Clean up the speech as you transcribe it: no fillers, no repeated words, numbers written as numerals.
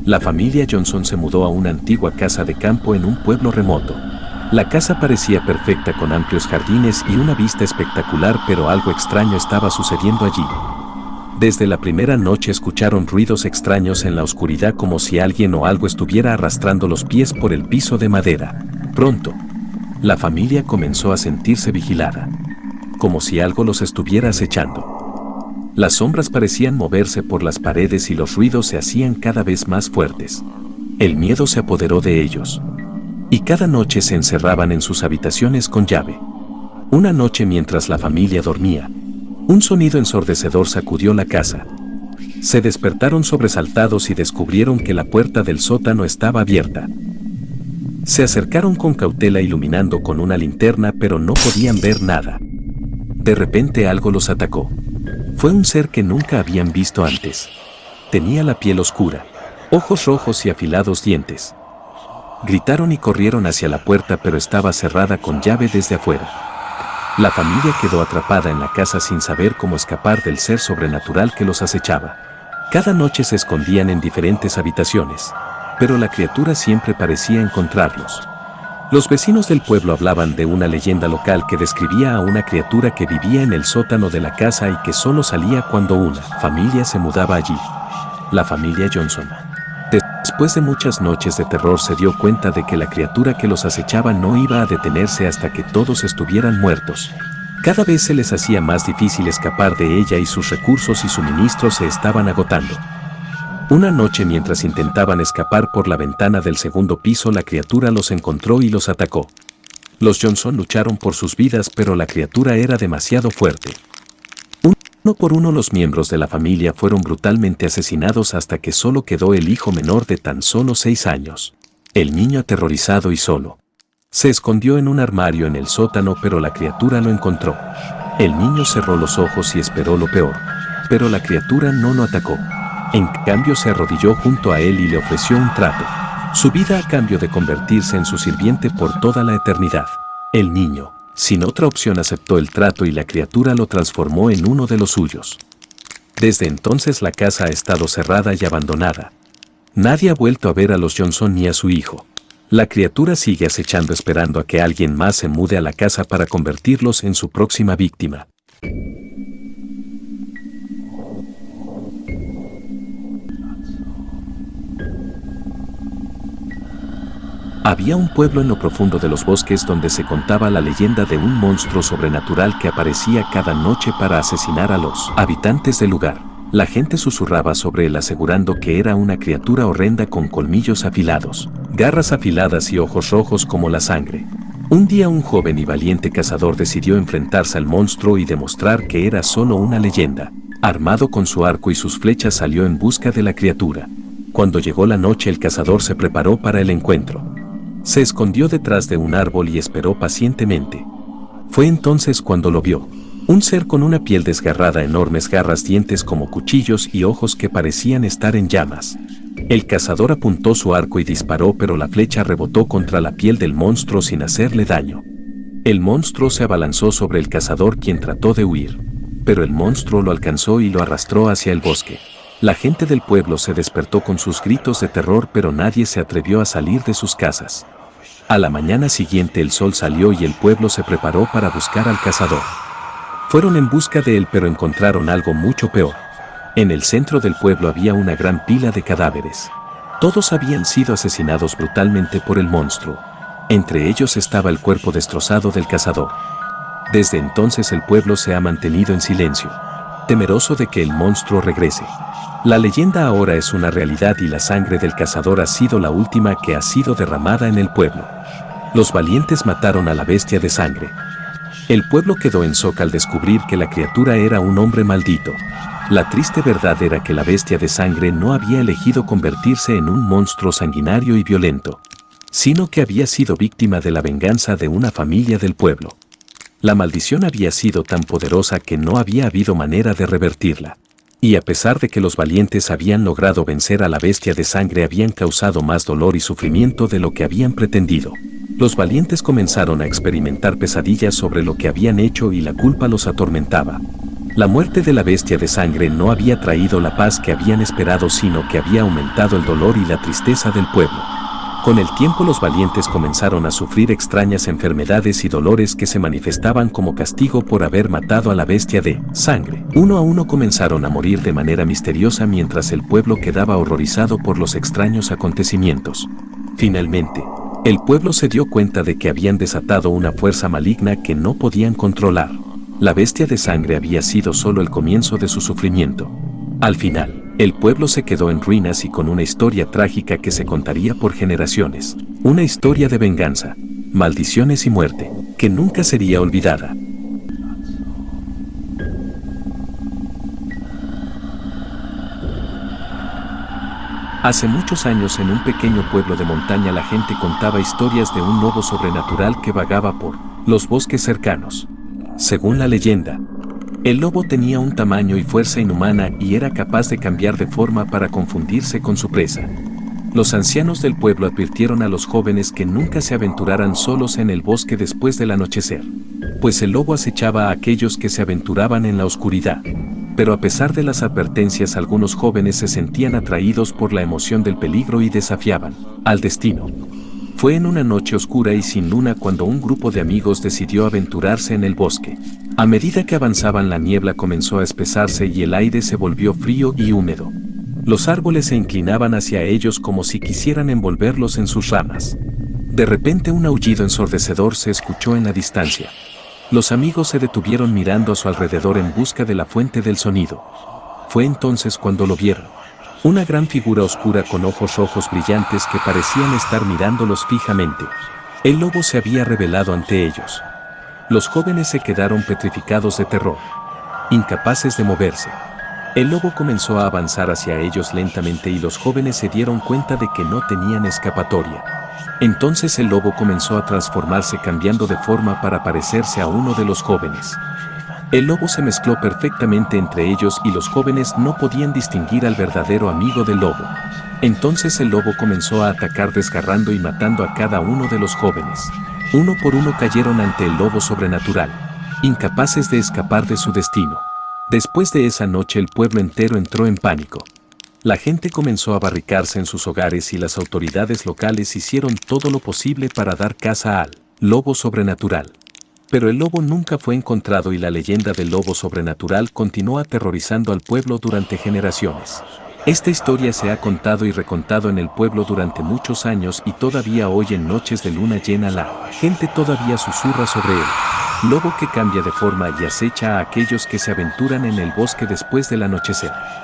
La familia Johnson se mudó a una antigua casa de campo en un pueblo remoto. La casa parecía perfecta con amplios jardines y una vista espectacular, pero algo extraño estaba sucediendo allí. Desde la primera noche escucharon ruidos extraños en la oscuridad, como si alguien o algo estuviera arrastrando los pies por el piso de madera. Pronto, la familia comenzó a sentirse vigilada, como si algo los estuviera acechando. Las sombras parecían moverse por las paredes y los ruidos se hacían cada vez más fuertes. El miedo se apoderó de ellos, y cada noche se encerraban en sus habitaciones con llave. Una noche, mientras la familia dormía, un sonido ensordecedor sacudió la casa. Se despertaron sobresaltados y descubrieron que la puerta del sótano estaba abierta. Se acercaron con cautela, iluminando con una linterna, pero no podían ver nada. De repente algo los atacó. Fue un ser que nunca habían visto antes. Tenía la piel oscura, ojos rojos y afilados dientes. Gritaron y corrieron hacia la puerta, pero estaba cerrada con llave desde afuera. La familia quedó atrapada en la casa sin saber cómo escapar del ser sobrenatural que los acechaba. Cada noche se escondían en diferentes habitaciones, pero la criatura siempre parecía encontrarlos. Los vecinos del pueblo hablaban de una leyenda local que describía a una criatura que vivía en el sótano de la casa y que solo salía cuando una familia se mudaba allí. La familia Johnson, después de muchas noches de terror, se dio cuenta de que la criatura que los acechaba no iba a detenerse hasta que todos estuvieran muertos. Cada vez se les hacía más difícil escapar de ella y sus recursos y suministros se estaban agotando. Una noche, mientras intentaban escapar por la ventana del segundo piso, la criatura los encontró y los atacó. Los Johnson lucharon por sus vidas, pero la criatura era demasiado fuerte. Uno por uno los miembros de la familia fueron brutalmente asesinados hasta que solo quedó el hijo menor de tan solo 6 años. El niño, aterrorizado y solo, se escondió en un armario en el sótano, pero la criatura lo encontró. El niño cerró los ojos y esperó lo peor, pero la criatura no lo atacó. En cambio, se arrodilló junto a él y le ofreció un trato: su vida a cambio de convertirse en su sirviente por toda la eternidad. El niño, sin otra opción, aceptó el trato y la criatura lo transformó en uno de los suyos. Desde entonces la casa ha estado cerrada y abandonada. Nadie ha vuelto a ver a los Johnson ni a su hijo. La criatura sigue acechando, esperando a que alguien más se mude a la casa para convertirlos en su próxima víctima. Había un pueblo en lo profundo de los bosques donde se contaba la leyenda de un monstruo sobrenatural que aparecía cada noche para asesinar a los habitantes del lugar. La gente susurraba sobre él, asegurando que era una criatura horrenda con colmillos afilados, garras afiladas y ojos rojos como la sangre. Un día, un joven y valiente cazador decidió enfrentarse al monstruo y demostrar que era solo una leyenda. Armado con su arco y sus flechas, salió en busca de la criatura. Cuando llegó la noche, el cazador se preparó para el encuentro. Se escondió detrás de un árbol y esperó pacientemente. Fue entonces cuando lo vio: un ser con una piel desgarrada, enormes garras, dientes como cuchillos y ojos que parecían estar en llamas. El cazador apuntó su arco y disparó, pero la flecha rebotó contra la piel del monstruo sin hacerle daño. El monstruo se abalanzó sobre el cazador, quien trató de huir, pero el monstruo lo alcanzó y lo arrastró hacia el bosque. La gente del pueblo se despertó con sus gritos de terror, pero nadie se atrevió a salir de sus casas. A la mañana siguiente el sol salió y el pueblo se preparó para buscar al cazador. Fueron en busca de él, pero encontraron algo mucho peor. En el centro del pueblo había una gran pila de cadáveres. Todos habían sido asesinados brutalmente por el monstruo. Entre ellos estaba el cuerpo destrozado del cazador. Desde entonces el pueblo se ha mantenido en silencio, temeroso de que el monstruo regrese. La leyenda ahora es una realidad y la sangre del cazador ha sido la última que ha sido derramada en el pueblo. Los valientes mataron a la bestia de sangre. El pueblo quedó en shock al descubrir que la criatura era un hombre maldito. La triste verdad era que la bestia de sangre no había elegido convertirse en un monstruo sanguinario y violento, sino que había sido víctima de la venganza de una familia del pueblo. La maldición había sido tan poderosa que no había habido manera de revertirla. Y a pesar de que los valientes habían logrado vencer a la bestia de sangre, habían causado más dolor y sufrimiento de lo que habían pretendido. Los valientes comenzaron a experimentar pesadillas sobre lo que habían hecho y la culpa los atormentaba. La muerte de la bestia de sangre no había traído la paz que habían esperado, sino que había aumentado el dolor y la tristeza del pueblo. Con el tiempo los valientes comenzaron a sufrir extrañas enfermedades y dolores que se manifestaban como castigo por haber matado a la bestia de sangre. Uno a uno comenzaron a morir de manera misteriosa mientras el pueblo quedaba horrorizado por los extraños acontecimientos. Finalmente, el pueblo se dio cuenta de que habían desatado una fuerza maligna que no podían controlar. La bestia de sangre había sido solo el comienzo de su sufrimiento. Al final, el pueblo se quedó en ruinas y con una historia trágica que se contaría por generaciones. Una historia de venganza, maldiciones y muerte, que nunca sería olvidada. Hace muchos años en un pequeño pueblo de montaña la gente contaba historias de un lobo sobrenatural que vagaba por los bosques cercanos. Según la leyenda, el lobo tenía un tamaño y fuerza inhumana y era capaz de cambiar de forma para confundirse con su presa. Los ancianos del pueblo advirtieron a los jóvenes que nunca se aventuraran solos en el bosque después del anochecer, pues el lobo acechaba a aquellos que se aventuraban en la oscuridad. Pero a pesar de las advertencias, algunos jóvenes se sentían atraídos por la emoción del peligro y desafiaban al destino. Fue en una noche oscura y sin luna cuando un grupo de amigos decidió aventurarse en el bosque. A medida que avanzaban, la niebla comenzó a espesarse y el aire se volvió frío y húmedo. Los árboles se inclinaban hacia ellos como si quisieran envolverlos en sus ramas. De repente un aullido ensordecedor se escuchó en la distancia. Los amigos se detuvieron mirando a su alrededor en busca de la fuente del sonido. Fue entonces cuando lo vieron. Una gran figura oscura con ojos rojos brillantes que parecían estar mirándolos fijamente. El lobo se había revelado ante ellos. Los jóvenes se quedaron petrificados de terror, incapaces de moverse. El lobo comenzó a avanzar hacia ellos lentamente y los jóvenes se dieron cuenta de que no tenían escapatoria. Entonces el lobo comenzó a transformarse, cambiando de forma para parecerse a uno de los jóvenes. El lobo se mezcló perfectamente entre ellos y los jóvenes no podían distinguir al verdadero amigo del lobo. Entonces el lobo comenzó a atacar, desgarrando y matando a cada uno de los jóvenes. Uno por uno cayeron ante el lobo sobrenatural, incapaces de escapar de su destino. Después de esa noche el pueblo entero entró en pánico. La gente comenzó a barricarse en sus hogares y las autoridades locales hicieron todo lo posible para dar caza al lobo sobrenatural. Pero el lobo nunca fue encontrado y la leyenda del lobo sobrenatural continuó aterrorizando al pueblo durante generaciones. Esta historia se ha contado y recontado en el pueblo durante muchos años y todavía hoy en noches de luna llena la gente todavía susurra sobre él. Lobo que cambia de forma y acecha a aquellos que se aventuran en el bosque después del anochecer.